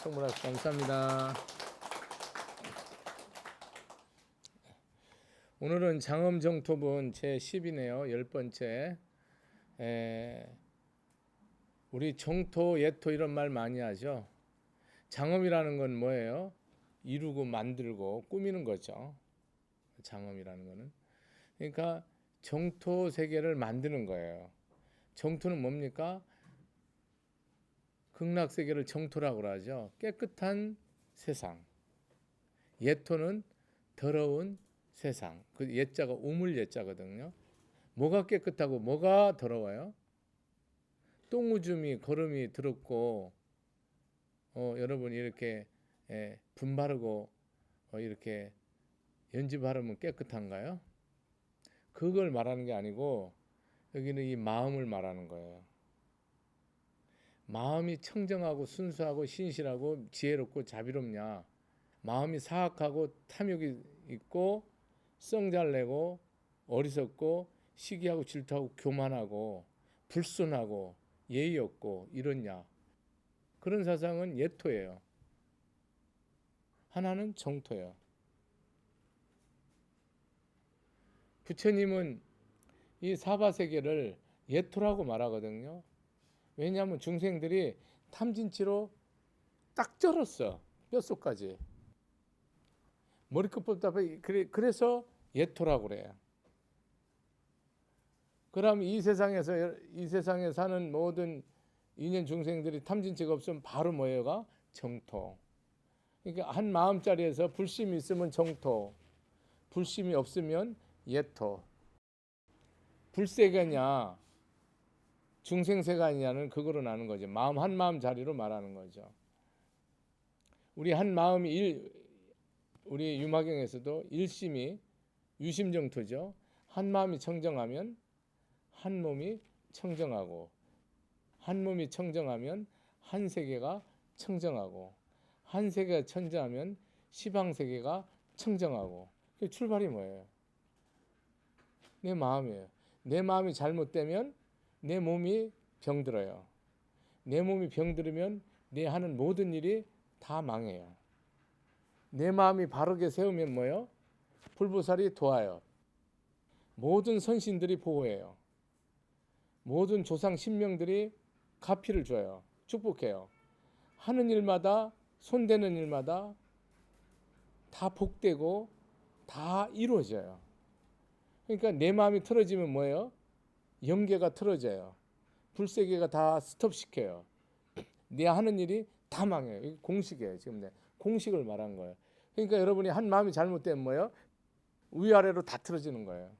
선물하셔서 감사합니다. 오늘은 장엄정토분 제10이네요. 10번째. 우리 정토, 예토 이런 말 많이 하죠. 장엄이라는 건 뭐예요? 이루고 만들고 꾸미는 거죠. 장엄이라는 거는. 그러니까 정토 세계를 만드는 거예요. 정토는 뭡니까? 극락 세계를 정토라고 하죠. 깨끗한 세상. 예토는 더러운 세상. 그 예자가 우물 예자거든요. 뭐가 깨끗하고 뭐가 더러워요? 똥오줌이 거름이 더럽고 여러분 이렇게 분 바르고 이렇게 연지 바르면 깨끗한가요? 그걸 말하는 게 아니고 여기는 이 마음을 말하는 거예요. 마음이 청정하고 순수하고 신실하고 지혜롭고 자비롭냐? 마음이 사악하고 탐욕이 있고 썽잘내고 어리석고 시기하고 질투하고 교만하고 불순하고 예의 없고 이렇냐? 그런 사상은 예토예요. 하나는 정토예요. 부처님은 이 사바세계를 예토라고 말하거든요. 왜냐하면 중생들이 탐진치로 딱 절었어. 뼛속까지. 머리끝부터 그래서 예토라고 그래요. 그럼 이 세상에 사는 모든 인연 중생들이 탐진치가 없으면 바로 뭐예요가? 정토. 그러니까 한 마음자리에서 불심이 있으면 정토, 불심이 없으면 예토. 불세계냐 중생세계냐는 그거로 나는 거죠. 마음 한 마음 자리로 말하는 거죠. 우리 한 마음이 우리 유마경에서도 일심이 유심정토죠. 한 마음이 청정하면 한 몸이 청정하고, 한 몸이 청정하면 한 세계가 청정하고, 한 세계가 청정하면 시방세계가 청정하고. 그 출발이 뭐예요? 내 마음이에요. 내 마음이 잘못되면 내 몸이 병들어요. 내 몸이 병들으면 내 하는 모든 일이 다 망해요. 내 마음이 바르게 세우면 뭐예요? 불보살이 도와요. 모든 선신들이 보호해요. 모든 조상 신명들이 가피를 줘요. 축복해요. 하는 일마다 손대는 일마다 다 복되고 다 이루어져요. 그러니까 내 마음이 틀어지면 뭐예요? 영계가 틀어져요. 불세계가 다 스톱시켜요. 내 하는 일이 다 망해요. 이게 공식이에요. 지금 내 공식을 말한 거예요. 그러니까 여러분이 한 마음이 잘못되면 뭐예요? 위아래로 다 틀어지는 거예요.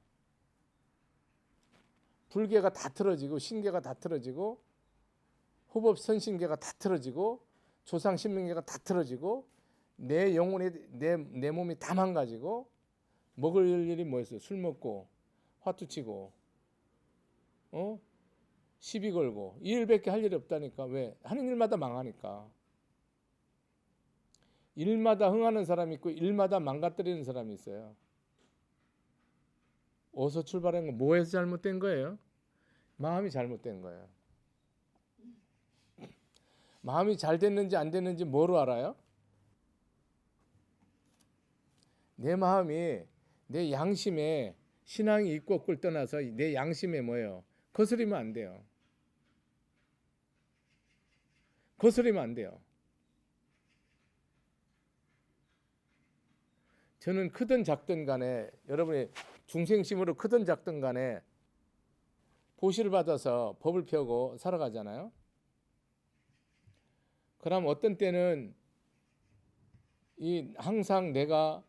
불계가 다 틀어지고 신계가 다 틀어지고 호법 선신계가 다 틀어지고 조상 신명계가 다 틀어지고 내 영혼이 내 몸이 다 망가지고 먹을 일이 뭐였어요? 술 먹고 화투 치고 시비 걸고 이 일밖에 할 일이 없다니까. 왜? 하는 일마다 망하니까. 일마다 흥하는 사람이 있고 일마다 망가뜨리는 사람이 있어요. 어디서 출발한 건 뭐에서 잘못된 거예요? 마음이 잘못된 거예요. 마음이 잘 됐는지 안 됐는지 뭐로 알아요? 내 마음이 내 양심에 신앙이 있고 없고를 떠나서 내 양심에 뭐예요? 거스리면 안 돼요. 거스리면 안 돼요. 저는 크든 작든 간에 여러분이 중생심으로 크든 작든 간에 보시를 받아서 법을 펴고 살아가잖아요. 그럼 어떤 때는 항상 내가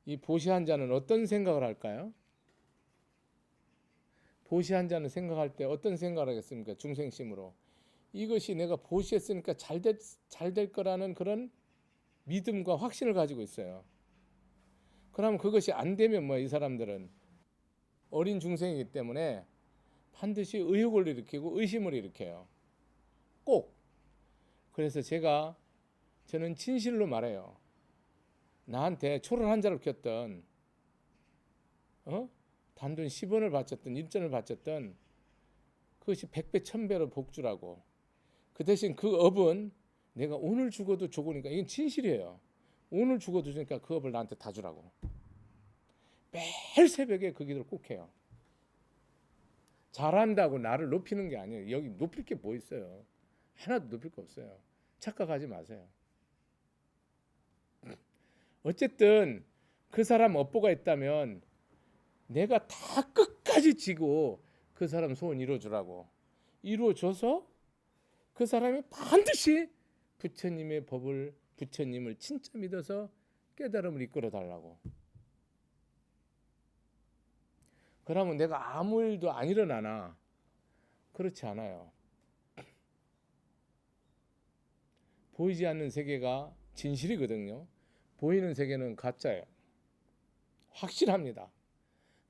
이 보시한 자는 어떤 생각을 할까요? 보시한 자는 생각할 때 어떤 생각을 하겠습니까? 중생심으로. 이것이 내가 보시했으니까 잘 될 거라는 그런 믿음과 확신을 가지고 있어요. 그럼 그것이 안 되면 이 사람들은 어린 중생이기 때문에 반드시 의혹을 일으키고 의심을 일으켜요. 꼭. 그래서 저는 진실로 말해요. 나한테 초를 한 자를 켰던 단돈 10원을 바쳤던 1전을 바쳤던 그것이 100배 1000배로 복주라고. 그 대신 그 업은 내가 오늘 죽어도 좋으니까 이건 진실이에요. 오늘 죽어도 좋으니까 그 업을 나한테 다 주라고. 매일 새벽에 그 기도를 꼭 해요. 잘한다고 나를 높이는 게 아니에요. 여기 높일 게 뭐 있어요. 하나도 높일 거 없어요. 착각하지 마세요. 어쨌든 그 사람 업보가 있다면 내가 다 끝까지 지고 그 사람 소원 이루어주라고. 이루어줘서 그 사람이 반드시 부처님의 법을, 부처님을 진짜 믿어서 깨달음을 이끌어 달라고. 그러면 내가 아무 일도 안 일어나나? 그렇지 않아요. 보이지 않는 세계가 진실이거든요. 보이는 세계는 가짜예요. 확실합니다.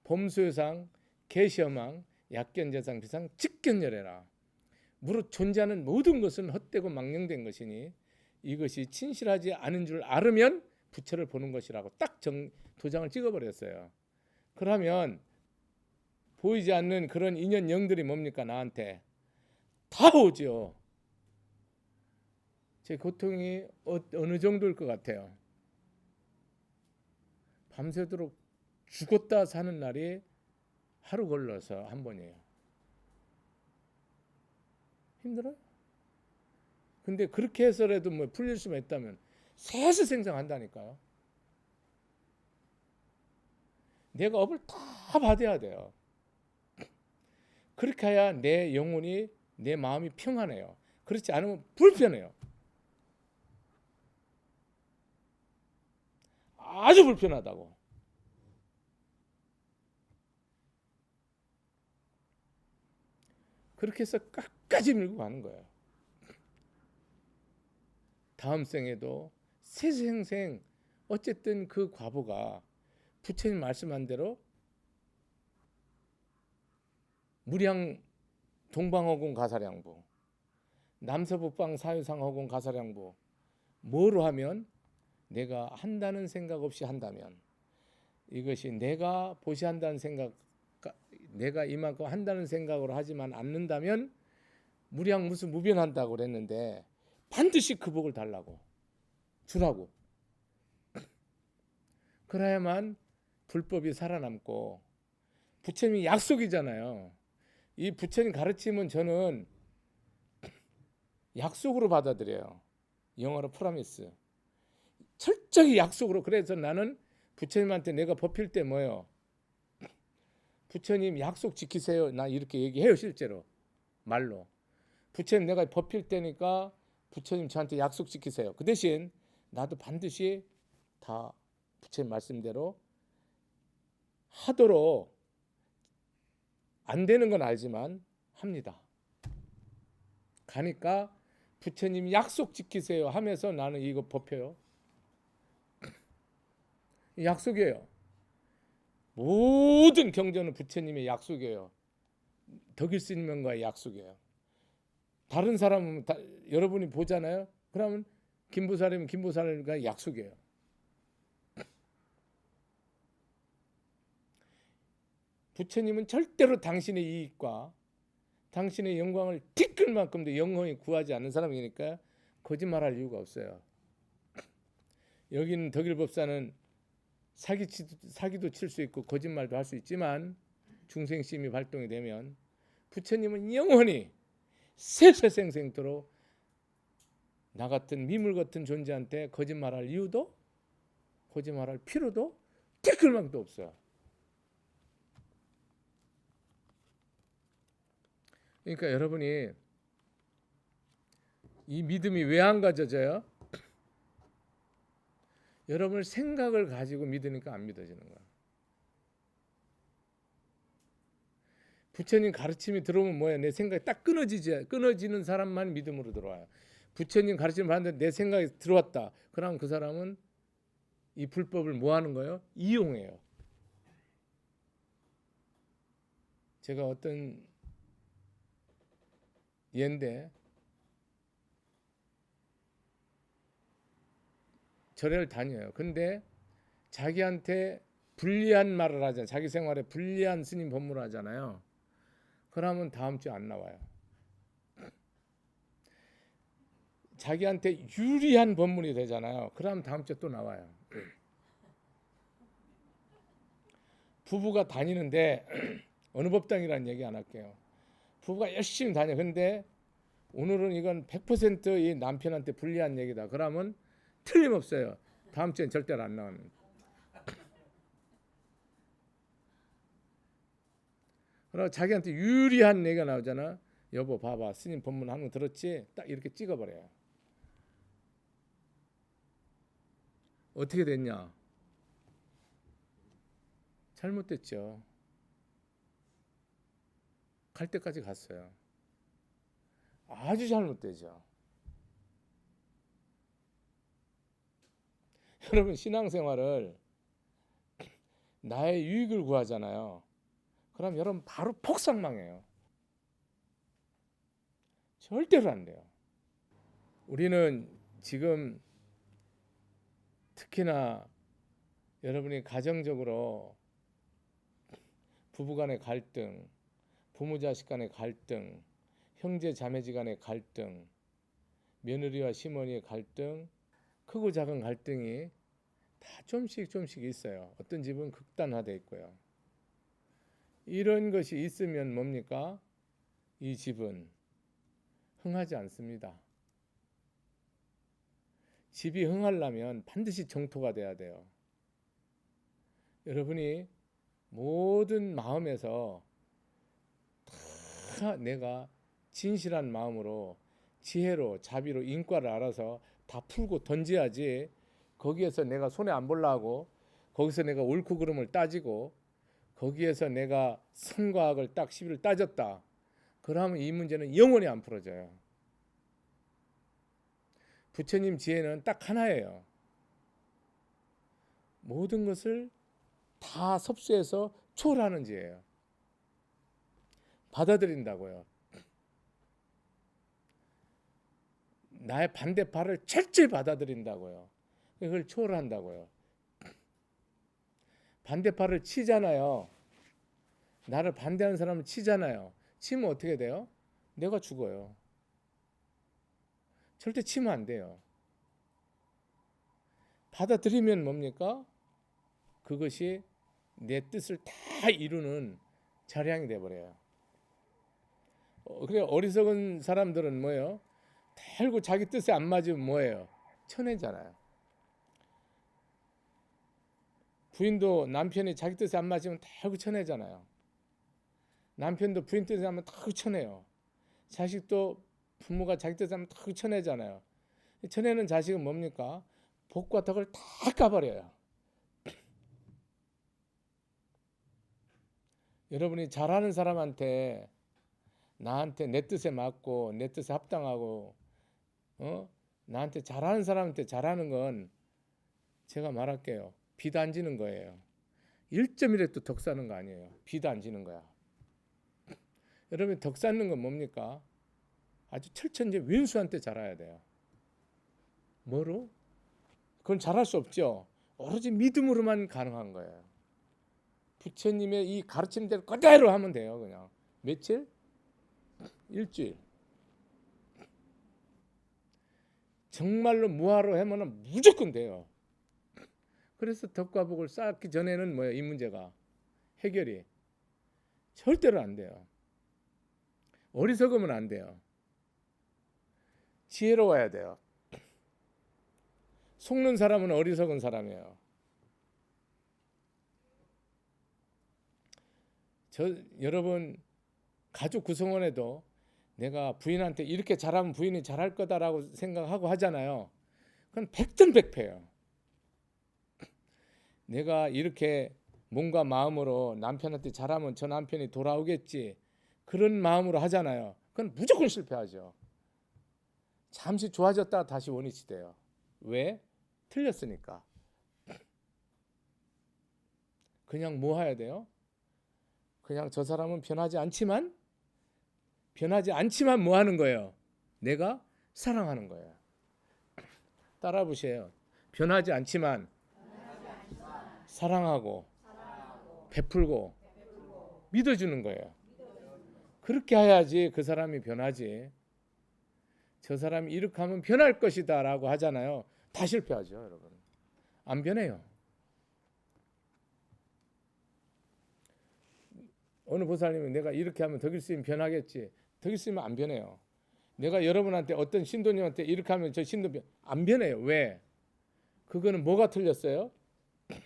범수요상, 계시험왕, 약견재상, 비상, 직견열애라. 무릇 존재하는 모든 것은 헛되고 망령된 것이니 이것이 진실하지 않은 줄 알으면 부처를 보는 것이라고 딱 도장을 찍어버렸어요. 그러면 보이지 않는 그런 인연 영들이 뭡니까? 나한테 다 오죠. 제 고통이 어느 정도일 것 같아요. 밤새도록 죽었다 사는 날이 하루 걸러서 한 번이에요. 힘들어요? 근데 그렇게 해서라도 뭐 풀릴 수만 있다면 셋을 생성한다니까요. 내가 업을 다 받아야 돼요. 그렇게 해야 내 영혼이, 내 마음이 평안해요. 그렇지 않으면 불편해요. 아주 불편하다고. 그렇게 해서 끝까지 밀고 가는 거예요. 다음 생에도 세생생 어쨌든 그 과보가 부처님 말씀한 대로 무량 동방허공 가사량부, 남서북방 사유상허공 가사량부, 뭐로 하면 내가 한다는 생각 없이 한다면, 이것이 내가 보시한다는 생각, 내가 이만큼 한다는 생각으로 하지만 않는다면 무량 무슨 무변한다고 그랬는데 반드시 그 복을 달라고, 주라고. 그래야만 불법이 살아남고, 부처님이 약속이잖아요. 이 부처님 가르침은 저는 약속으로 받아들여요. 영어로 프라미스. 철저히 약속으로. 그래서 나는 부처님한테 내가 법필 때 뭐예요? 부처님 약속 지키세요. 나 이렇게 얘기해요. 실제로 말로. 부처님 내가 법필 때니까 부처님 저한테 약속 지키세요. 그 대신 나도 반드시 다 부처님 말씀대로 하도록, 안 되는 건 알지만 합니다. 가니까 부처님 약속 지키세요 하면서 나는 이거 법해요. 약속이에요. 모든 경전은 부처님의 약속이에요. 덕일스님과의 약속이에요. 다른 사람은 여러분이 보잖아요. 그러면 김보살이면 김보살과 약속이에요. 부처님은 절대로 당신의 이익과 당신의 영광을 티끌만큼도 영원히 구하지 않는 사람이니까 거짓말할 이유가 없어요. 여기는 덕일법사는 사기도 칠 수 있고 거짓말도 할 수 있지만 중생심이 발동이 되면 부처님은 영원히 세세생생토록 나 같은 미물 같은 존재한테 거짓말할 이유도, 거짓말할 필요도 티끌만도 없어요. 그러니까 여러분이 이 믿음이 왜 안 가져져요? 여러분을 생각을 가지고 믿으니까 안 믿어지는 거야. 부처님 가르침이 들어오면 뭐야? 내 생각이 딱 끊어지는 사람만 믿음으로 들어와요. 부처님 가르침을 받는데 내 생각이 들어왔다. 그럼 그 사람은 이 불법을 뭐 하는 거예요? 이용해요. 제가 어떤 예인데 절에를 다녀요. 근데 자기한테 불리한 말을 하잖아요. 자기 생활에 불리한 스님 법문을 하잖아요. 그러면 다음 주에 안 나와요. 자기한테 유리한 법문이 되잖아요. 그럼 다음 주에 또 나와요. 부부가 다니는데 어느 법당이라는 얘기 안 할게요. 부부가 열심히 다녀. 근데 오늘은 이건 100%이 남편한테 불리한 얘기다. 그러면 틀림없어요. 다음 주엔 절대로 안 나오는. 그러고 자기한테 유리한 얘기가 나오잖아. 여보 봐봐, 스님 법문 하는 거 들었지? 딱 이렇게 찍어버려요. 어떻게 됐냐? 잘못됐죠. 갈 때까지 갔어요. 아주 잘못되죠. 여러분, 신앙생활을 나의 유익을 구하잖아요. 그럼 여러분 바로 폭삭망해요. 절대로 안 돼요. 우리는 지금 특히나 여러분이 가정적으로 부부간의 갈등, 부모 자식 간의 갈등, 형제 자매지 간의 갈등, 며느리와 시어머니의 갈등, 크고 작은 갈등이 다 좀씩 있어요. 어떤 집은 극단화되어 있고요. 이런 것이 있으면 뭡니까? 이 집은 흥하지 않습니다. 집이 흥하려면 반드시 정토가 돼야 돼요. 여러분이 모든 마음에서 다 내가 진실한 마음으로 지혜로 자비로 인과를 알아서 다 풀고 던져야지, 거기에서 내가 손해 안 보려고 거기서 내가 옳고 그름을 따지고 거기에서 내가 선과 악을 딱 시비를 따졌다. 그러면 이 문제는 영원히 안 풀어져요. 부처님 지혜는 딱 하나예요. 모든 것을 다 섭수해서 초월하는 지혜예요. 받아들인다고요. 나의 반대파를 철저히 받아들인다고요. 그걸 초월한다고요. 반대파를 치잖아요. 나를 반대하는 사람을 치잖아요. 치면 어떻게 돼요? 내가 죽어요. 절대 치면 안 돼요. 받아들이면 뭡니까? 그것이 내 뜻을 다 이루는 자량이 돼버려요. 그래, 어리석은 사람들은 뭐예요? 달고 자기 뜻에 안 맞으면 뭐예요? 쳐내잖아요. 부인도 남편이 자기 뜻에 안 맞으면 달고 쳐내잖아요. 남편도 부인 뜻에 하면 다 쳐내요. 자식도 부모가 자기 뜻에 하면 다 쳐내잖아요. 쳐내는 자식은 뭡니까? 복과 덕을 다 까버려요. 여러분이 잘하는 사람한테, 나한테 내 뜻에 맞고 내 뜻에 합당하고 나한테 잘하는 사람한테 잘하는 건 제가 말할게요. 빚 안 지는 거예요. 1점이라도 덕 사는 거 아니에요. 빚 안 지는 거야. 여러분, 덕 쌓는 건 뭡니까? 아주 철천지 왼수한테 잘해야 돼요. 뭐로? 그건 잘할 수 없죠. 오로지 믿음으로만 가능한 거예요. 부처님의 이 가르침대로 그대로 하면 돼요. 그냥 며칠? 일주일. 정말로 무화로 하면 무조건 돼요. 그래서 덕과 복을 쌓기 전에는 뭐예요? 이 문제가 해결이 절대로 안 돼요. 어리석으면 안 돼요. 지혜로워야 돼요. 속는 사람은 어리석은 사람이에요. 여러분 가족 구성원에도 내가 부인한테 이렇게 잘하면 부인이 잘할 거다라고 생각하고 하잖아요. 그건 백전백패예요. 내가 이렇게 몸과 마음으로 남편한테 잘하면 저 남편이 돌아오겠지, 그런 마음으로 하잖아요. 그건 무조건 실패하죠. 잠시 좋아졌다가 다시 원위치 돼요. 왜? 틀렸으니까. 그냥 뭐 해야 돼요? 그냥 저 사람은 변하지 않지만 뭐 하는 거예요? 내가 사랑하는 거예요. 따라 보세요. 변하지 않지만 사랑하고 베풀고 믿어주는 거예요. 그렇게 해야지 그 사람이 변하지. 저 사람이 이렇게 하면 변할 것이다 라고 하잖아요. 다 실패하죠, 여러분. 안 변해요. 어느 보살님이 내가 이렇게 하면 덕일 스님 변하겠지. 덕일 스님은 안 변해요. 내가 여러분한테 어떤 신도님한테 이렇게 하면 저 신도 안 변해요. 왜? 그거는 뭐가 틀렸어요?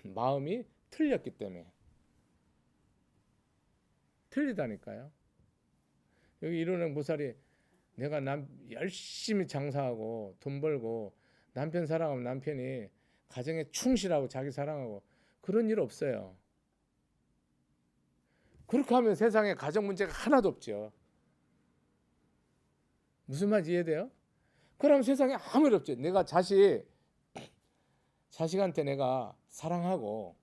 마음이 틀렸기 때문에. 틀리다니까요. 여기 이론행 보살이 내가 열심히 장사하고 돈 벌고 남편 사랑하면 남편이 가정에 충실하고 자기 사랑하고 그런 일 없어요. 그렇게 하면 세상에 가정 문제가 하나도 없죠. 무슨 말인지 이해돼요? 그럼 세상에 아무 일 없죠. 내가 자식한테 내가 사랑하고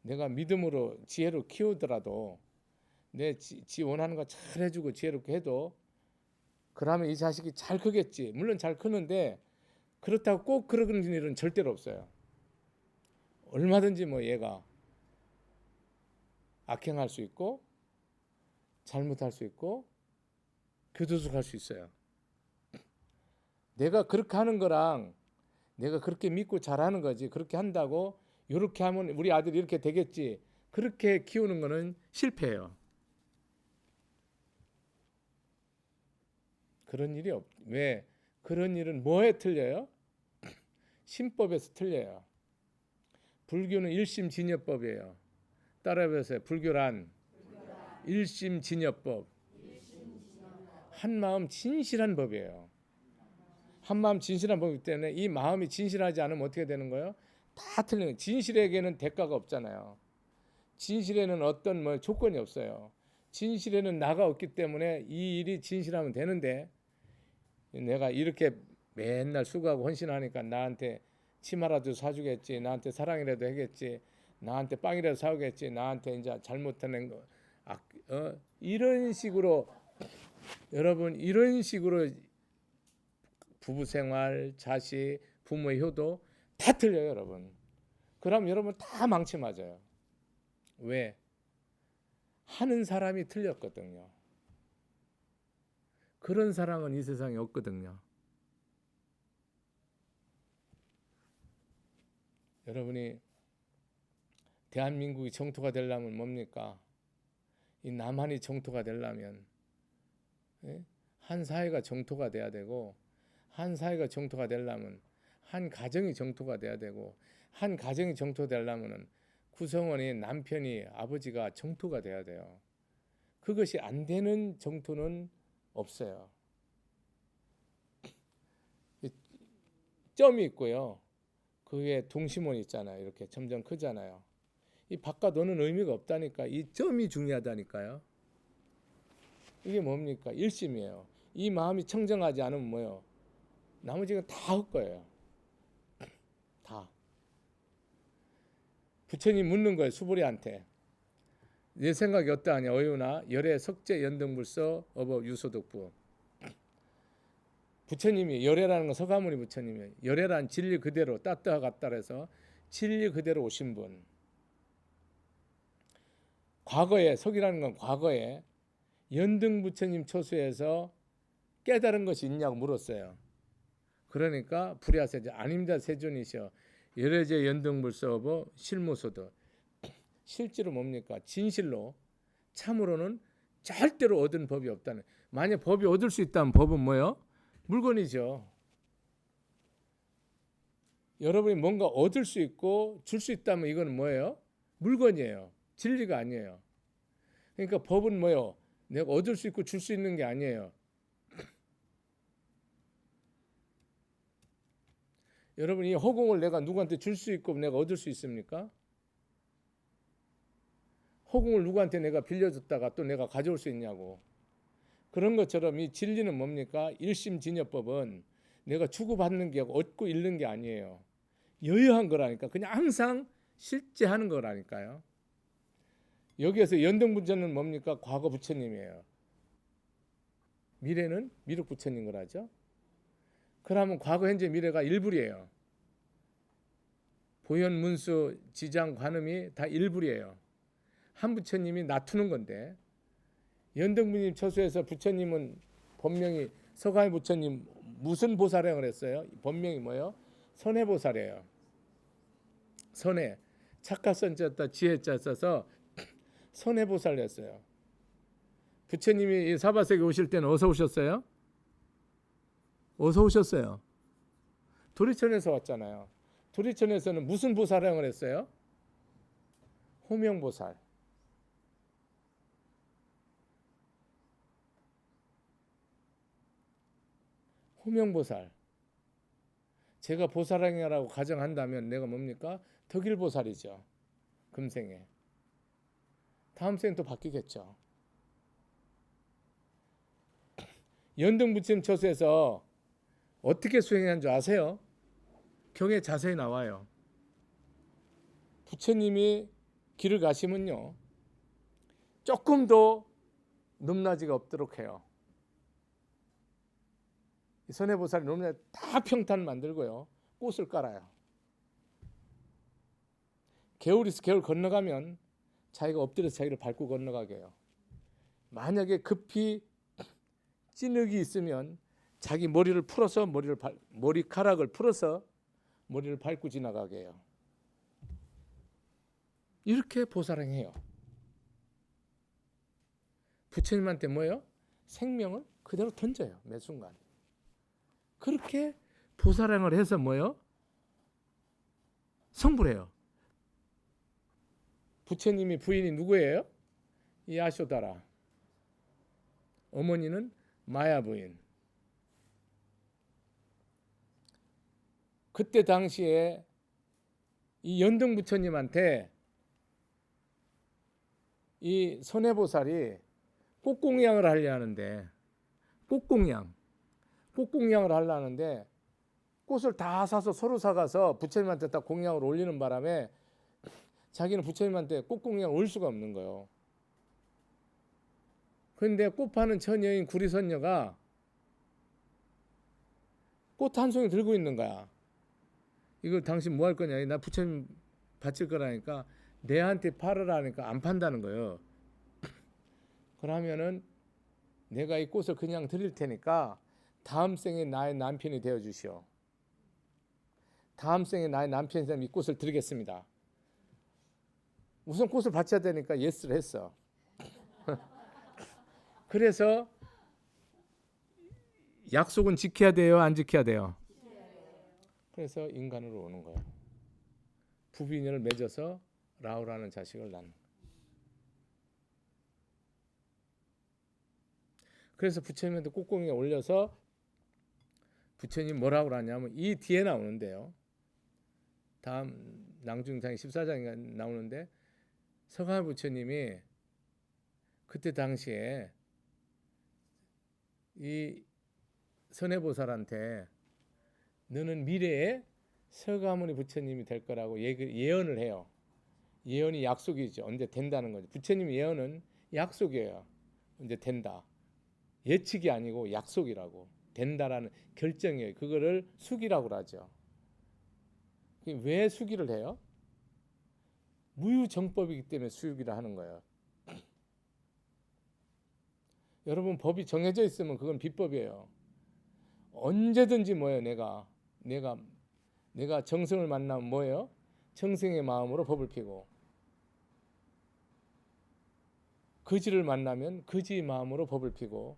내가 믿음으로 지혜로 키우더라도 지 원하는 거 잘 해주고 지혜롭게 해도 그러면 이 자식이 잘 크겠지. 물론 잘 크는데 그렇다고 꼭 그런 일은 절대로 없어요. 얼마든지 뭐 얘가 악행할 수 있고 잘못할 수 있고 교도소갈 수 있어요. 내가 그렇게 하는 거랑 내가 그렇게 믿고 잘하는 거지. 그렇게 한다고 이렇게 하면 우리 아들이 이렇게 되겠지. 그렇게 키우는 거는 실패예요. 그런 일이 왜? 그런 일은 뭐에 틀려요? 신법에서 틀려요. 불교는 일심진여법이에요. 따라해보세요. 불교란 일심진여법. 한마음 진실한 법이에요. 한마음 진실한 법이기 때문에 이 마음이 진실하지 않으면 어떻게 되는 거예요? 다 틀린 거예요. 진실에게는 대가가 없잖아요. 진실에는 어떤 뭐 조건이 없어요. 진실에는 나가 없기 때문에 이 일이 진실하면 되는데 내가 이렇게 맨날 수고하고 헌신하니까 나한테 치마라도 사주겠지, 나한테 사랑이라도 하겠지, 나한테 빵이라도 사오겠지, 나한테 이제 잘못하는 거 이런 식으로 여러분 이런 식으로 부부생활, 자식, 부모의 효도 다 틀려요, 여러분. 그럼 여러분 다 망치 맞아요. 왜? 하는 사람이 틀렸거든요. 그런 사랑은 이 세상에 없거든요. 여러분이 대한민국이 정토가 되려면 뭡니까? 이 남한이 정토가 되려면 한 사회가 정토가 돼야 되고 한 사회가 정토가 되려면 한 가정이 정토가 돼야 되고 한 가정이 정토 되려면 구성원이 남편이 아버지가 정토가 돼야 돼요. 그것이 안 되는 정토는 없어요. 점이 있고요. 그 위에 동심원이 있잖아요. 이렇게 점점 크잖아요. 이 바깥 오는 의미가 없다니까. 이 점이 중요하다니까요. 이게 뭡니까? 일심이에요. 이 마음이 청정하지 않으면 뭐예요? 나머지가 다 헛거예요. 다. 부처님 묻는 거예요. 수보리한테. 내 생각이 어떠하냐? 어유나 열애 석재 연등불서 어법 유소득부. 부처님이 열애라는 건 서가모니 부처님이에요. 열애란 진리 그대로 따뜻하 같다 해서 진리 그대로 오신 분. 과거에 석이라는 건 과거에 연등 부처님 초수에서 깨달은 것이 있냐고 물었어요. 그러니까 불야세제 아닙니다. 세존이셔. 열애제 연등불서어보 실무소득. 실제로 뭡니까? 진실로 참으로는 절대로 얻은 법이 없다는. 만약 법이 얻을 수 있다면 법은 뭐예요? 물건이죠. 여러분이 뭔가 얻을 수 있고 줄 수 있다면 이건 뭐예요? 물건이에요. 진리가 아니에요. 그러니까 법은 뭐예요? 내가 얻을 수 있고 줄 수 있는 게 아니에요. 여러분 이 허공을 내가 누구한테 줄 수 있고 내가 얻을 수 있습니까? 허공을 누구한테 내가 빌려줬다가 또 내가 가져올 수 있냐고. 그런 것처럼 이 진리는 뭡니까? 일심진여법은 내가 주고받는 게 얻고 잃는 게 아니에요. 여유한 거라니까. 그냥 항상 실제하는 거라니까요. 여기에서 연등부처는 뭡니까? 과거 부처님이에요. 미래는 미륵 부처님 거라죠. 그러면 과거, 현재, 미래가 일불이에요. 보현, 문수, 지장, 관음이 다 일불이에요. 한 부처님이 놔두는 건데 연등부님 처수에서 부처님은 분명히 서가모니 부처님 무슨 보살행을 했어요? 본명이 뭐예요? 선해보살이에요. 선해, 착화선 짰다 지혜자 써서 선해보살을 했어요. 부처님이 사바세계 오실 때는 어디서 오셨어요? 어디서 오셨어요? 도리천에서 왔잖아요. 도리천에서는 무슨 보살행을 했어요? 호명보살. 호명보살. 제가 보살행이라고 가정한다면 내가 뭡니까? 덕일보살이죠. 금생에. 다음 생에 또 바뀌겠죠. 연등부처님 처소에서 어떻게 수행한 줄 아세요? 경에 자세히 나와요. 부처님이 길을 가시면요, 조금도 높낮이가 없도록 해요. 선해보살이 높낮이 다 평탄 만들고요, 꽃을 깔아요. 개울이 있어 개울 건너가면 자기가 엎드려서 자기를 밟고 건너가게 해요. 만약에 급히 찌르기 있으면 자기 머리를 풀어서 머리카락을 풀어서 머리를 밟고 지나가게 해요. 이렇게 보살행해요. 부처님한테 뭐예요? 생명을 그대로 던져요. 매 순간. 그렇게 보살행을 해서 뭐예요? 성불해요. 부처님이 부인이 누구예요? 야쇼다라. 어머니는 마야 부인. 그때 당시에 이 연등 부처님한테 이 선해보살이 꽃공양을 하려 하는데, 꽃공양을 하려 하는데 꽃을 다 사서 서로 사가서 부처님한테 다 공양을 올리는 바람에 자기는 부처님한테 꽃공양을 올 수가 없는 거예요. 그런데 꽃 파는 처녀인 구리선녀가 꽃 한 송이 들고 있는 거야. 이거 당신 뭐 할 거냐? 나 부처님 바칠 거라니까 내한테 팔으라니까 안 판다는 거예요. 그러면은 내가 이 꽃을 그냥 드릴 테니까 다음 생에 나의 남편이 되어 주시오. 다음 생에 나의 남편이 되면 이 꽃을 드리겠습니다. 우선 꽃을 바쳐야 되니까 예스를 했어. 그래서 약속은 지켜야 돼요, 안 지켜야 돼요? 그래서 인간으로 오는 거예요. 부부인연을 맺어서 라오라는 자식을 낳는. 그래서 부처님한테 꽃공에 올려서 부처님 뭐라고 하냐면 이 뒤에 나오는데요. 다음 낭중장이 14장에 나오는데 서가모니 부처님이 그때 당시에 이 선해보살한테 너는 미래에 서가모니 부처님이 될 거라고 예언을 해요. 예언이 약속이죠. 언제 된다는 거죠. 부처님 예언은 약속이에요. 언제 된다. 예측이 아니고 약속이라고. 된다라는 결정이에요. 그거를 수기라고 하죠. 왜 수기를 해요? 무유정법이기 때문에 수기를 하는 거예요. 여러분 법이 정해져 있으면 그건 비법이에요. 언제든지 뭐예요? 내가 정성을 만나면 뭐예요? 정성의 마음으로 법을 피고 거지를 만나면 거지의 마음으로 법을 피고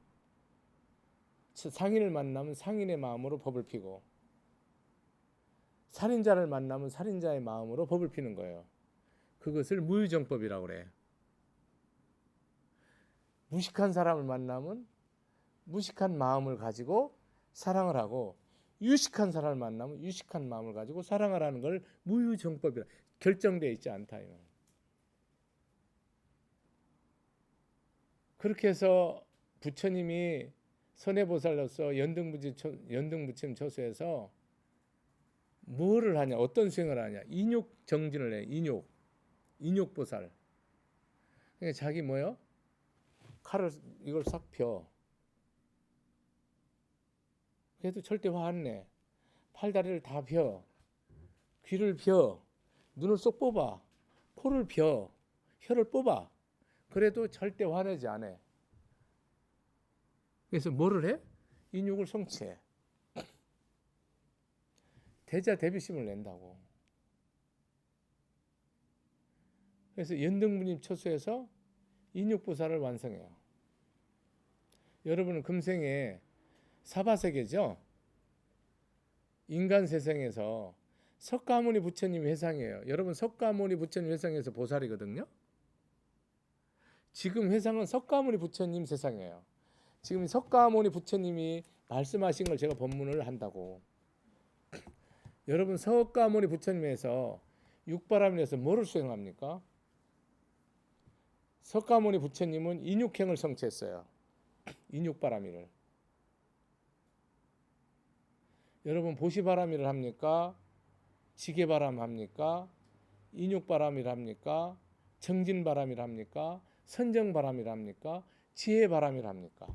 상인을 만나면 상인의 마음으로 법을 피고 살인자를 만나면 살인자의 마음으로 법을 피는 거예요. 그것을 무유정법이라고 그래요. 무식한 사람을 만나면 무식한 마음을 가지고 사랑을 하고 유식한 사람을 만나면 유식한 마음을 가지고 사랑을 하는 걸 무유정법이라 결정되어 있지 않다. 그렇게 해서 부처님이 선해보살로서 연등부처님 처소에서 뭐를 하냐, 어떤 수행을 하냐, 인욕정진을 해. 인욕보살. 그러니까 자기 뭐요? 칼을 이걸 싹 펴. 그래도 절대 화 안 내. 팔다리를 다 펴. 귀를 펴. 눈을 쏙 뽑아. 코를 펴. 혀를 뽑아. 그래도 절대 화내지 않아. 그래서 뭐를 해? 인육을 성취해. 대자대비심을 낸다고. 그래서 연등분임 처수에서 인육보살을 완성해요. 여러분은 금생에 사바세계죠. 인간 세상에서 석가모니 부처님 회상이에요. 여러분 석가모니 부처님 회상에서 보살이거든요. 지금 회상은 석가모니 부처님 세상이에요. 지금 석가모니 부처님이 말씀하신 걸 제가 법문을 한다고. 여러분 석가모니 부처님에서 육바람일에서 뭐를 수행합니까? 석가모니 부처님은 인육행을 성취했어요. 인육바람일을. 여러분 보시바람일을 합니까? 지게바람 합니까? 인육바람일 합니까? 정진바람일 합니까? 선정바람일 합니까? 지혜바람일 합니까?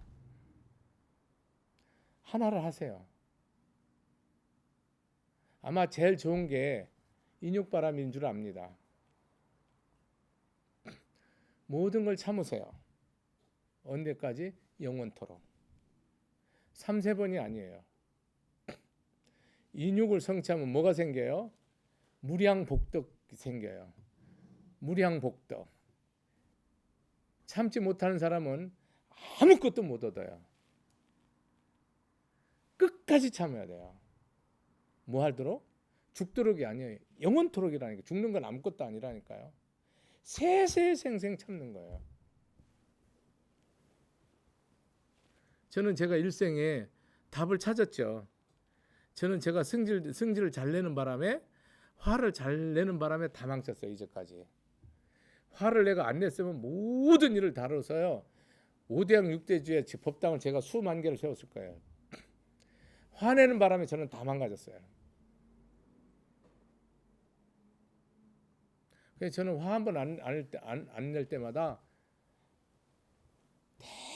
하나를 하세요. 아마 제일 좋은 게 인육바람인 줄 압니다. 모든 걸 참으세요. 언제까지? 영원토록. 3-4번이 아니에요. 인육을 성취하면 뭐가 생겨요? 무량복덕이 생겨요. 무량복덕. 참지 못하는 사람은 아무것도 못 얻어요. 끝까지 참아야 돼요. 뭐 하도록? 죽도록이 아니에요. 영원토록이라니까. 죽는 건 아무것도 아니라니까요. 세세생생 참는 거예요. 저는 제가 일생에 답을 찾았죠. 저는 제가 성질을 잘 내는 바람에, 화를 잘 내는 바람에 다 망쳤어요. 이제까지. 화를 내가 안 냈으면 모든 일을 다뤄서요 5대양 6대주의 법당을 제가 수만 개를 세웠을 거예요. 화내는 바람에 저는 다 망가졌어요. 그래서 저는 화 한 번 안 낼 때마다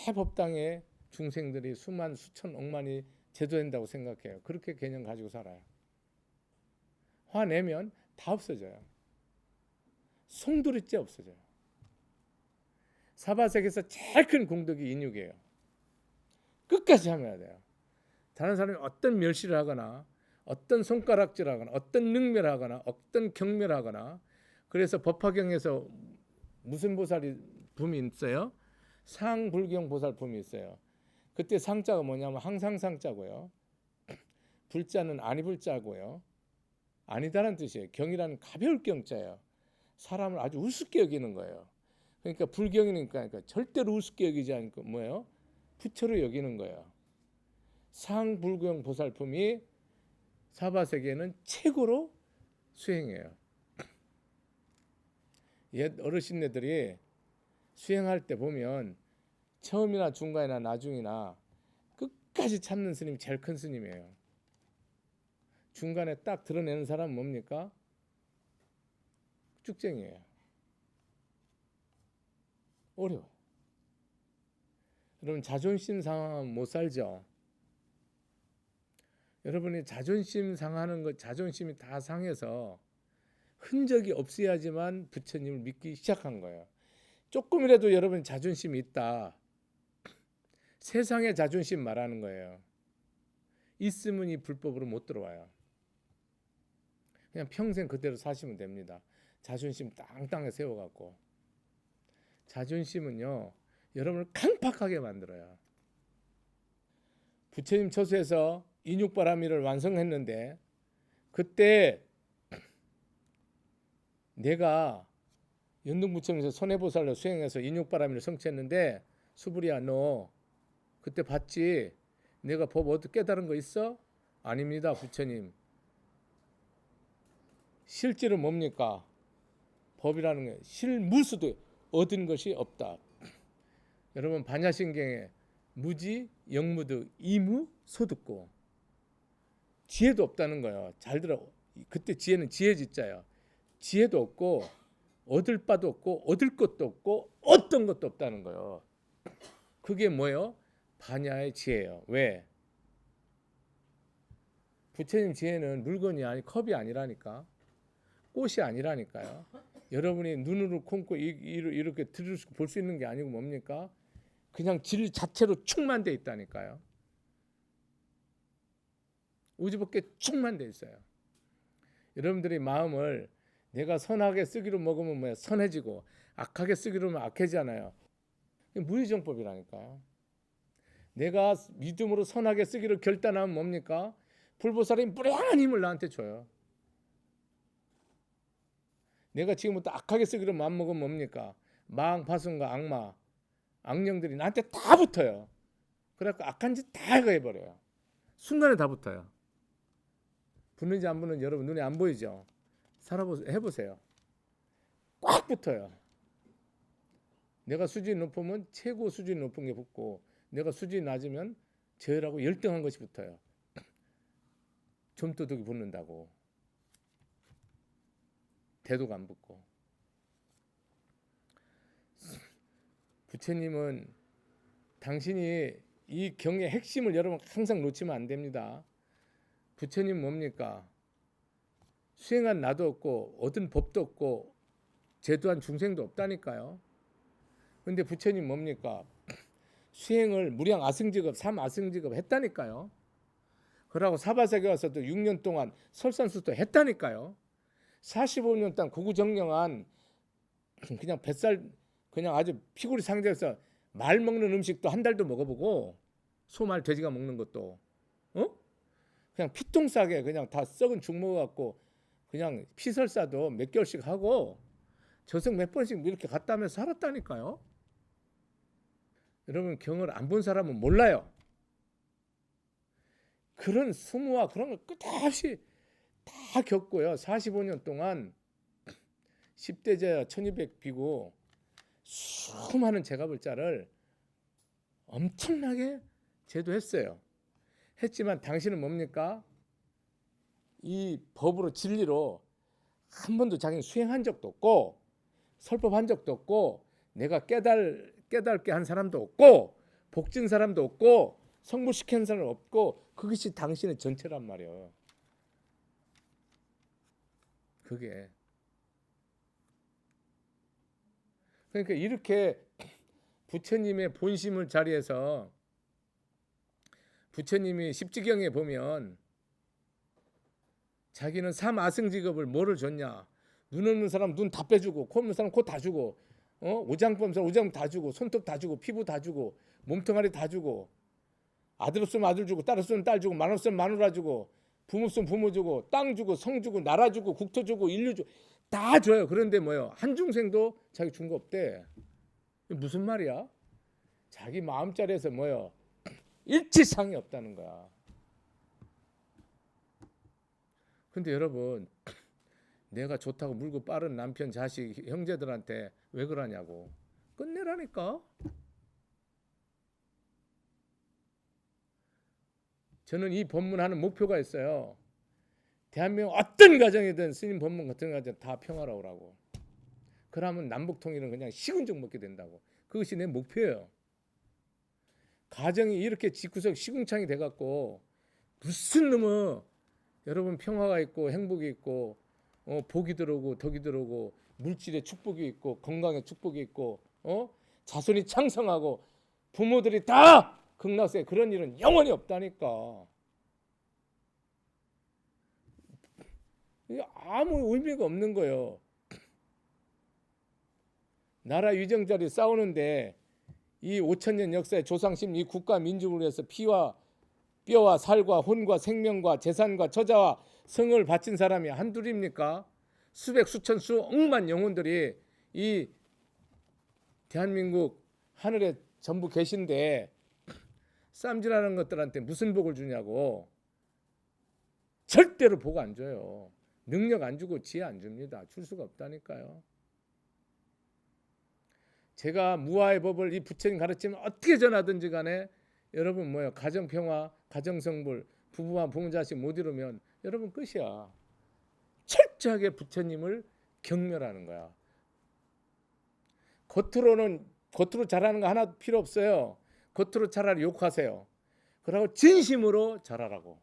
대법당의 중생들이 수만 수천 억만이 제도된다고 생각해요. 그렇게 개념 가지고 살아요. 화내면 다 없어져요. 송두리째 없어져요. 사바세계에서 제일 큰 공덕이 인육이에요. 끝까지 하면 돼요. 다른 사람이 어떤 멸시를 하거나 어떤 손가락질을 하거나 어떤 능멸을 하거나 어떤 경멸을 하거나. 그래서 법화경에서 무슨 보살이 붐이 있어요? 상불경 보살 붐이 있어요. 그때 상자가 뭐냐면 항상 상자고요. 불자는 아니 불자고요. 아니다라는 뜻이에요. 경이라는 가벼울 경자예요. 사람을 아주 우습게 여기는 거예요. 그러니까 불경이니까 절대로 우습게 여기지 않고 뭐예요? 부처로 여기는 거예요. 상불경 보살품이 사바세계에는 최고로 수행해요. 옛 어르신네들이 수행할 때 보면 처음이나 중간이나 나중이나 끝까지 참는 스님이 제일 큰 스님이에요. 중간에 딱 드러내는 사람은 뭡니까? 쭉쟁이에요. 어려워요. 여러분 자존심 상하면 못 살죠. 여러분이 자존심 상하는 것, 자존심이 다 상해서 흔적이 없어야지만 부처님을 믿기 시작한 거예요. 조금이라도 여러분 자존심이 있다. 세상의 자존심 말하는 거예요. 있으면 이 불법으로 못 들어와요. 그냥 평생 그대로 사시면 됩니다. 자존심 땅땅에 세워갖고. 자존심은요 여러분을 강팍하게 만들어요. 부처님 처수에서 인육바라밀을 완성했는데 그때 내가 연등부처님에서 손해보살로 수행해서 인육바라밀을 성취했는데 수부리야 너 그때 봤지? 내가 법 어떻게 깨달은 거 있어? 아닙니다 부처님. 실제로 뭡니까? 법이라는 게 실무수도 얻은 것이 없다. 여러분 반야신경에 무지, 영무득, 이무, 소득고 지혜도 없다는 거예요. 잘 들어. 그때 지혜는 지혜지자예요. 지혜도 없고 얻을 바도 없고 얻을 것도 없고 어떤 것도 없다는 거예요. 그게 뭐예요? 반야의 지혜예요. 왜? 부처님 지혜는 물건이 아니 컵이 아니라니까. 꽃이 아니라니까요. 여러분이 눈으로 콩고 이렇게 볼 수 있는 게 아니고 뭡니까? 그냥 질 자체로 충만돼 있다니까요. 우주밖에 충만 돼 있어요. 여러분들이 마음을 내가 선하게 쓰기로 먹으면 뭐야? 선해지고 악하게 쓰기로 하면 악해지잖아요. 무의정법이라니까요. 내가 믿음으로 선하게 쓰기로 결단하면 뭡니까? 불보살이 무량한 힘을 나한테 줘요. 내가 지금부터 악하게 쓰기로 마음먹으면 뭡니까? 마왕, 파sun과 악마, 악령들이 나한테 다 붙어요. 그래갖고 악한 짓 다 해버려요. 순간에 다 붙어요. 붙는지 안 붙는지 여러분 눈에 안 보이죠? 해보세요. 꽉 붙어요. 내가 수준이 높으면 최고 수준이 높은 게 붙고, 내가 수준이 낮으면 저열하고 열등한 것이 붙어요. 좀도둑이 붙는다고. 대도가 안 붙고. 부처님은 당신이 이 경의 핵심을 여러분 항상 놓치면 안 됩니다. 부처님 뭡니까? 수행한 나도 없고 얻은 법도 없고 제도한 중생도 없다니까요. 근데 부처님 뭡니까? 수행을 무량 아승직업, 삼아승직업 했다니까요. 그러고 사바세계 와서도 6년 동안 설산수도 했다니까요. 45년 동안 고구정령한 그냥 뱃살 그냥 아주 피골이 상대해서 말 먹는 음식도 한 달도 먹어보고, 소말 돼지가 먹는 것도 그냥 피통 싸게 그냥 다 썩은 죽 먹어갖고 그냥 피설사도 몇 개월씩 하고 저승 몇 번씩 이렇게 갔다 하면서 살았다니까요. 여러분 경을 안 본 사람은 몰라요. 그런 수모와 그런 걸 끝없이 다 겪고요. 45년 동안 10대제야 1200 비고 수많은 제가불자를 엄청나게 제도했어요. 했지만 당신은 뭡니까? 이 법으로 진리로 한 번도 자기는 수행한 적도 없고 설법한 적도 없고 내가 깨닫게 한 사람도 없고 복진 사람도 없고 성불시킨 사람도 없고 그것이 당신의 전체란 말이에요. 그게 그러니까 이렇게 부처님의 본심을 자리에서 부처님이 십지경에 보면 자기는 삼아승직업을 뭐를 줬냐? 눈 없는 사람 눈 다 빼주고 코 없는 사람 코 다 주고 오장범 사람 오장 다 주고 손톱 다 주고 피부 다 주고 몸뚱아리 다 주고 아들 없으면 아들 주고 딸 없으면 딸 주고 마누라 없으면 마누라 주고 부모 없으면 부모 주고 땅 주고 성 주고 나라 주고 국토 주고 인류 주고 다 줘요. 그런데 뭐요? 한 중생도 자기 준 거 없대. 무슨 말이야? 자기 마음자리에서 뭐요? 일치상이 없다는 거야. 근데 여러분 내가 좋다고 물고 빠른 남편 자식 형제들한테 왜 그러냐고. 끝내라니까. 저는 이 법문하는 목표가 있어요. 대한민국 어떤 가정이든 스님 법문 같은 가정 다 평화로우라고. 그러면 남북통일은 그냥 시군적 먹게 된다고. 그것이 내 목표예요. 가정이 이렇게 집구석 시궁창이 돼갖고 무슨 놈의 여러분 평화가 있고 행복이 있고 복이 들어오고 덕이 들어오고 물질의 축복이 있고 건강의 축복이 있고 자손이 창성하고 부모들이 다 극락세 그런 일은 영원히 없다니까. 아무 의미가 없는 거예요. 나라 위정자리 싸우는데 이 5,000년 역사의 조상심 이 국가 민족을 위해서 피와 뼈와 살과 혼과 생명과 재산과 처자와 성을 바친 사람이 한둘입니까? 수백 수천 수억만 영혼들이 이 대한민국 하늘에 전부 계신데 쌈질하는 것들한테 무슨 복을 주냐고. 절대로 복 안 줘요. 능력 안 주고 지혜 안 줍니다. 줄 수가 없다니까요. 제가 무아의 법을 이 부처님 가르치면 어떻게 전하든지 간에 여러분 뭐예요? 가정평화, 가정성불, 부부와 부모자식 못 이루면 여러분 끝이야. 철저하게 부처님을 경멸하는 거야. 겉으로 잘하는 거 하나도 필요 없어요. 겉으로 차라리 욕하세요. 그러고 진심으로 잘하라고.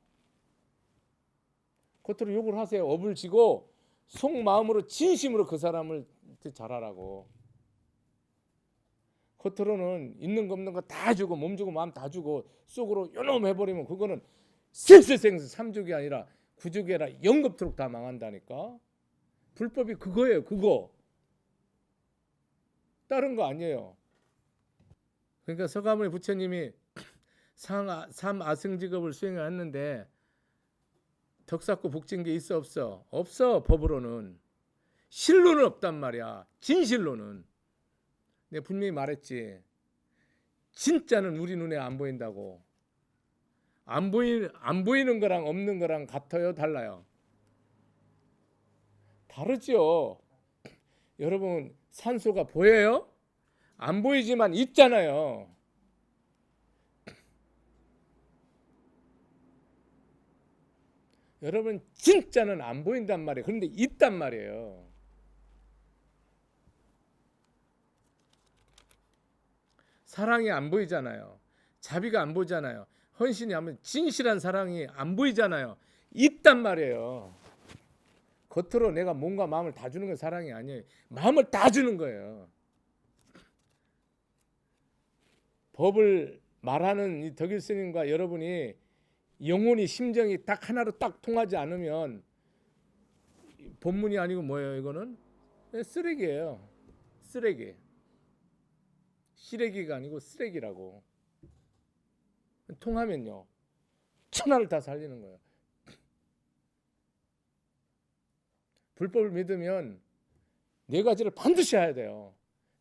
겉으로 욕을 하세요. 업을 지고 속마음으로 진심으로 그 사람을 잘하라고. 겉으로는 있는 거 없는 거 다 주고 몸 주고 마음 다 주고 속으로 요놈 해버리면 그거는 생생생 삼족이 아니라 구족이 아니라 영겁토록 다 망한다니까. 불법이 그거예요. 그거. 다른 거 아니에요. 그러니까 서가모니 부처님이 삼아승직업을 수행했는데 덕사고 복진 게 있어 없어? 없어. 법으로는. 실로는 없단 말이야. 진실로는. 내가 분명히 말했지. 진짜는 우리 눈에 안 보인다고. 안 보이는 거랑 없는 거랑 같아요? 달라요? 다르죠. 여러분 산소가 보여요? 안 보이지만 있잖아요. 여러분 진짜는 안 보인단 말이에요. 그런데 있단 말이에요. 사랑이 안 보이잖아요. 자비가 안 보이잖아요. 헌신이 안 보이, 진실한 사랑이 안 보이잖아요. 있단 말이에요. 겉으로 내가 몸과 마음을 다 주는 건 사랑이 아니에요. 마음을 다 주는 거예요. 법을 말하는 이 덕일 스님과 여러분이 영혼이 심정이 딱 하나로 딱 통하지 않으면 본문이 아니고 뭐예요? 이거는 쓰레기예요. 쓰레기. 시래기가 아니고 쓰레기라고. 통하면요 천하를 다 살리는 거예요. 불법을 믿으면 네 가지를 반드시 해야 돼요.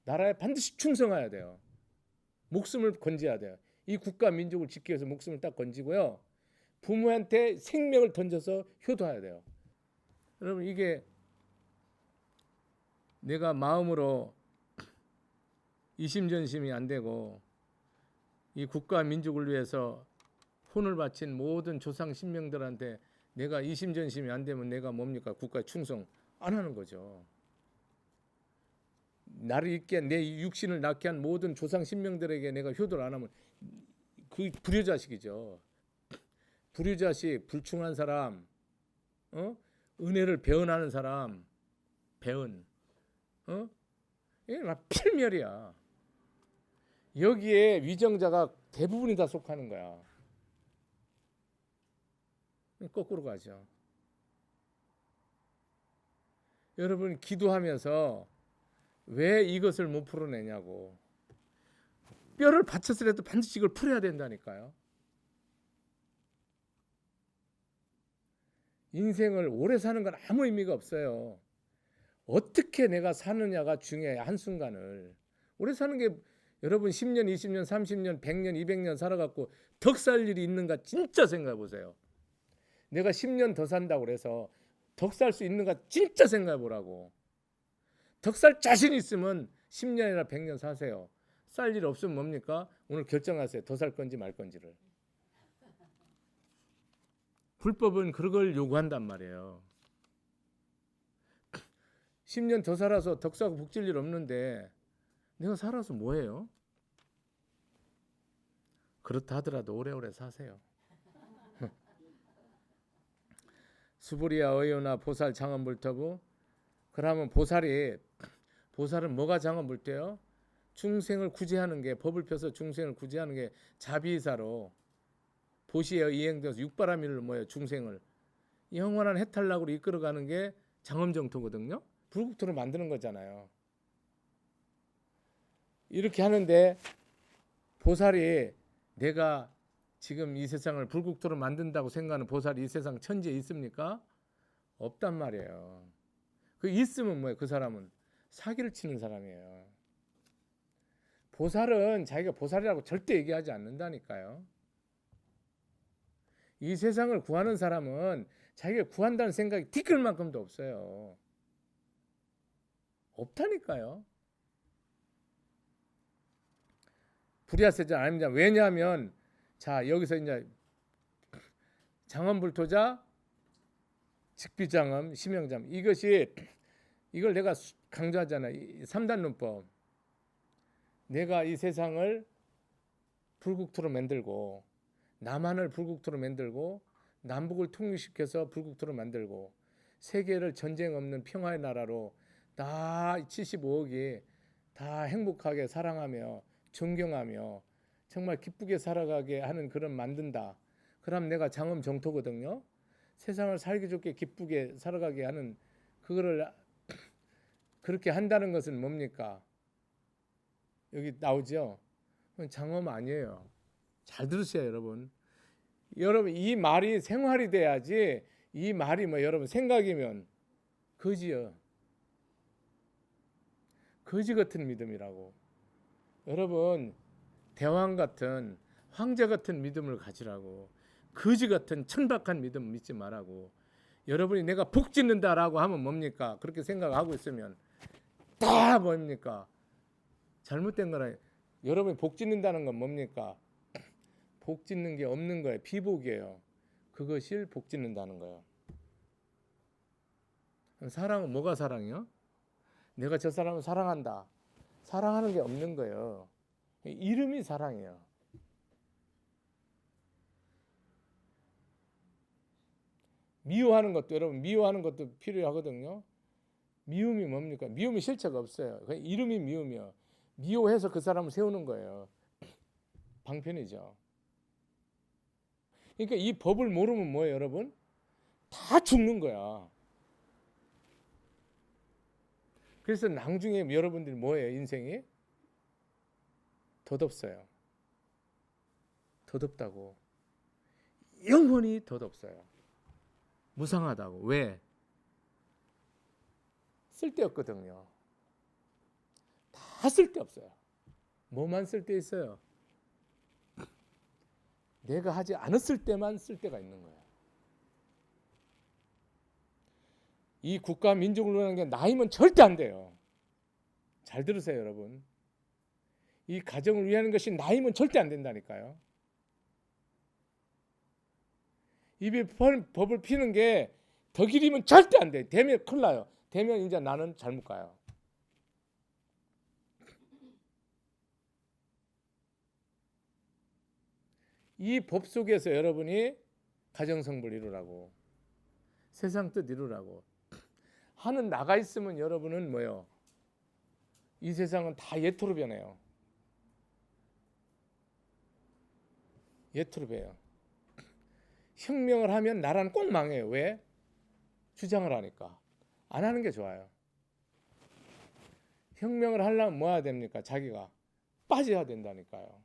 나라에 반드시 충성해야 돼요. 목숨을 건져야 돼요. 이 국가 민족을 지키기 위해서 목숨을 딱 건지고요. 부모한테 생명을 던져서 효도해야 돼요. 여러분 이게 내가 마음으로 이심전심이 안 되고 이 국가 민족을 위해서 혼을 바친 모든 조상 신명들한테 내가 이심전심이 안 되면 내가 뭡니까? 국가에 충성 안 하는 거죠. 나를 있게 내 육신을 낳게 한 모든 조상 신명들에게 내가 효도를 안 하면 그 불효자식이죠. 불효자식, 불충한 사람, 은혜를 배은하는 사람, 배은, 이게 막 필멸이야. 여기에 위정자가 대부분이 다 속하는 거야. 거꾸로 가죠. 여러분 기도하면서 왜 이것을 못 풀어내냐고. 뼈를 받쳤으라도 반드시 이걸 풀어야 된다니까요. 인생을 오래 사는 건 아무 의미가 없어요. 어떻게 내가 사느냐가 중요해. 한순간을. 오래 사는 게 여러분 10년, 20년, 30년, 100년, 200년 살아갖고 덕 살 일이 있는가 진짜 생각해 보세요. 내가 10년 더 산다고 그래서 덕 살 수 있는가 진짜 생각해 보라고. 덕 살 자신 있으면 10년이나 100년 사세요. 살 일 없으면 뭡니까? 오늘 결정하세요. 더 살 건지 말 건지를. 불법은 그걸 요구한단 말이에요. 10년 더 살아서 덕 사고 복질 일 없는데 내가 살아서 뭐해요? 그렇다 하더라도 오래오래 사세요. 수부리야 어이오나 보살 장엄불터부. 그러면 보살은 뭐가 장엄불태요? 중생을 구제하는 게, 법을 펴서 중생을 구제하는 게 자비의사로 보시에 이행되어서 육바라밀로 뭐예요? 중생을 영원한 해탈락으로 이끌어가는 게 장엄정토거든요. 불국토를 만드는 거잖아요. 이렇게 하는데 보살이 내가 지금 이 세상을 불국토로 만든다고 생각하는 보살이 이 세상 천지에 있습니까? 없단 말이에요. 그 있으면 뭐예요? 그 사람은 사기를 치는 사람이에요. 보살은 자기가 보살이라고 절대 얘기하지 않는다니까요. 이 세상을 구하는 사람은 자기가 구한다는 생각이 티끌만큼도 없어요. 없다니까요. 불야세자 아닙니다. 왜냐하면 자 여기서 이제 장엄불토자, 직비장엄, 심영장 이걸 내가 강조하잖아요. 3단론법. 내가 이 세상을 불국토로 만들고 남한을 불국토로 만들고 남북을 통일시켜서 불국토로 만들고 세계를 전쟁 없는 평화의 나라로 다 75억이 다 행복하게 사랑하며 존경하며 정말 기쁘게 살아가게 하는 그런 만든다. 그럼 내가 장엄 정토거든요. 세상을 살기 좋게 기쁘게 살아가게 하는 그거를 그렇게 한다는 것은 뭡니까? 여기 나오죠. 장엄 아니에요. 잘 들으세요, 여러분. 여러분 이 말이 생활이 돼야지. 이 말이 뭐 여러분 생각이면 거지요. 거지 같은 믿음이라고. 여러분 대왕 같은 황제 같은 믿음을 가지라고. 거지 같은 천박한 믿음 믿지 말라고. 여러분이 내가 복 짓는다라고 하면 뭡니까? 그렇게 생각하고 있으면 다 뭡니까? 잘못된 거라. 여러분이 복 짓는다는 건 뭡니까? 복 짓는 게 없는 거예요. 비복이에요. 그것이 복 짓는다는 거예요. 사랑은 뭐가 사랑이요? 내가 저 사람을 사랑한다. 사랑하는 게 없는 거예요. 이름이 사랑이에요. 미워하는 것도 여러분 미워하는 것도 필요하거든요. 미움이 뭡니까? 미움이 실체가 없어요. 이름이 미움이요. 미워해서 그 사람을 세우는 거예요. 방편이죠. 그러니까 이 법을 모르면 뭐예요, 여러분? 다 죽는 거야. 그래서 나중에 여러분들이 뭐예요, 인생이? 덧없어요. 덧없다고. 영원히 덧없어요. 무상하다고. 왜? 쓸데없거든요. 다 쓸데없어요. 뭐만 쓸데 있어요? 내가 하지 않았을 때만 쓸데가 있는 거예요. 이 국가 민족을 위하는 게 나이면 절대 안 돼요. 잘 들으세요, 여러분. 이 가정을 위하는 것이 나이면 절대 안 된다니까요. 입에 법을 피는 게 더 길이면 절대 안 돼. 되면 큰일 나요. 되면 이제 나는 잘못 가요. 이 법 속에서 여러분이 가정성불 이루라고, 세상 뜻 이루라고 하는 나가 있으면 여러분은 뭐요? 이 세상은 다 예토로 변해요. 예토로 변해요. 혁명을 하면 나라는 꼭 망해요. 왜? 주장을 하니까. 안 하는 게 좋아요. 혁명을 하려면 뭐 해야 됩니까? 자기가 빠져야 된다니까요.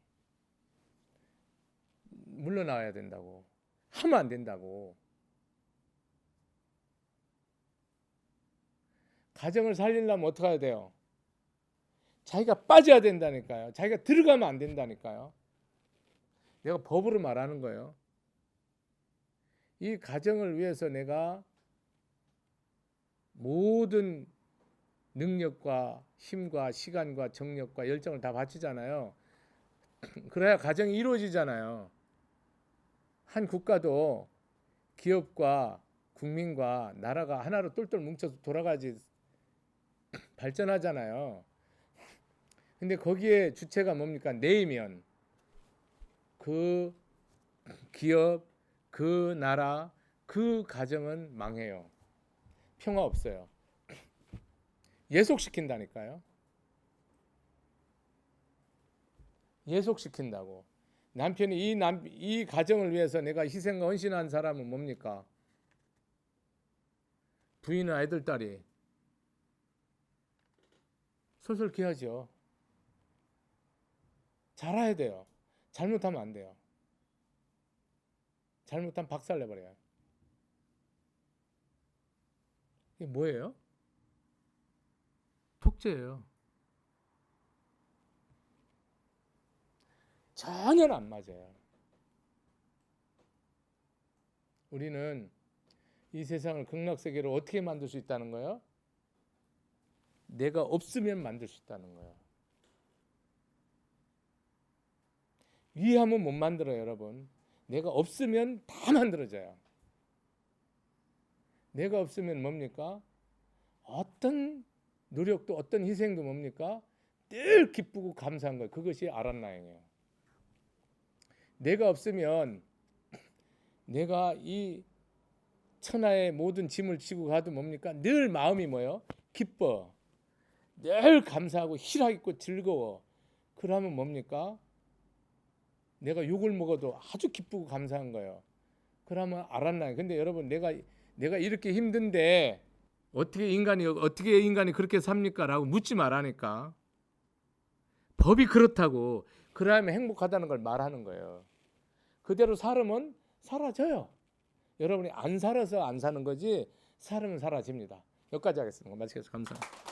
물러나와야 된다고. 하면 안 된다고. 가정을 살리려면 어떻게 해야 돼요? 자기가 빠져야 된다니까요. 자기가 들어가면 안 된다니까요. 내가 법으로 말하는 거예요. 이 가정을 위해서 내가 모든 능력과 힘과 시간과 정력과 열정을 다 바치잖아요. 그래야 가정이 이루어지잖아요. 한 국가도 기업과 국민과 나라가 하나로 똘똘 뭉쳐서 돌아가지 발전하잖아요. 근데 거기에 주체가 뭡니까? 내이면 그 기업, 그 나라, 그 가정은 망해요. 평화 없어요. 예속시킨다니까요. 예속시킨다고. 남편이 이 가정을 위해서 내가 희생과 헌신한 사람은 뭡니까? 부인은 아이들, 딸이 솔솔 귀하죠. 잘해야 돼요. 잘못하면 안 돼요. 잘못하면 박살내버려요. 이게 뭐예요? 독재예요. 전혀 안 맞아요. 우리는 이 세상을 극락세계로 어떻게 만들 수 있다는 거예요? 내가 없으면 만들 수 있다는 거예요. 위하면 못 만들어요, 여러분. 내가 없으면 다 만들어져요. 내가 없으면 뭡니까? 어떤 노력도 어떤 희생도 뭡니까? 늘 기쁘고 감사한 거예요. 그것이 아란나행이에요. 내가 없으면 내가 이 천하의 모든 짐을 지고 가도 뭡니까? 늘 마음이 뭐예요? 기뻐. 늘 감사하고 희락 있고 즐거워. 그러면 뭡니까? 내가 욕을 먹어도 아주 기쁘고 감사한 거예요. 그러면 알았나? 근데 여러분 내가 이렇게 힘든데 어떻게 인간이 그렇게 삽니까?라고 묻지 말라니까. 법이 그렇다고. 그러면 행복하다는 걸 말하는 거예요. 그대로 살으면 사라져요. 여러분이 안 살아서 안 사는 거지 살으면 사라집니다. 여기까지 하겠습니다. 마치겠습니다. 감사합니다.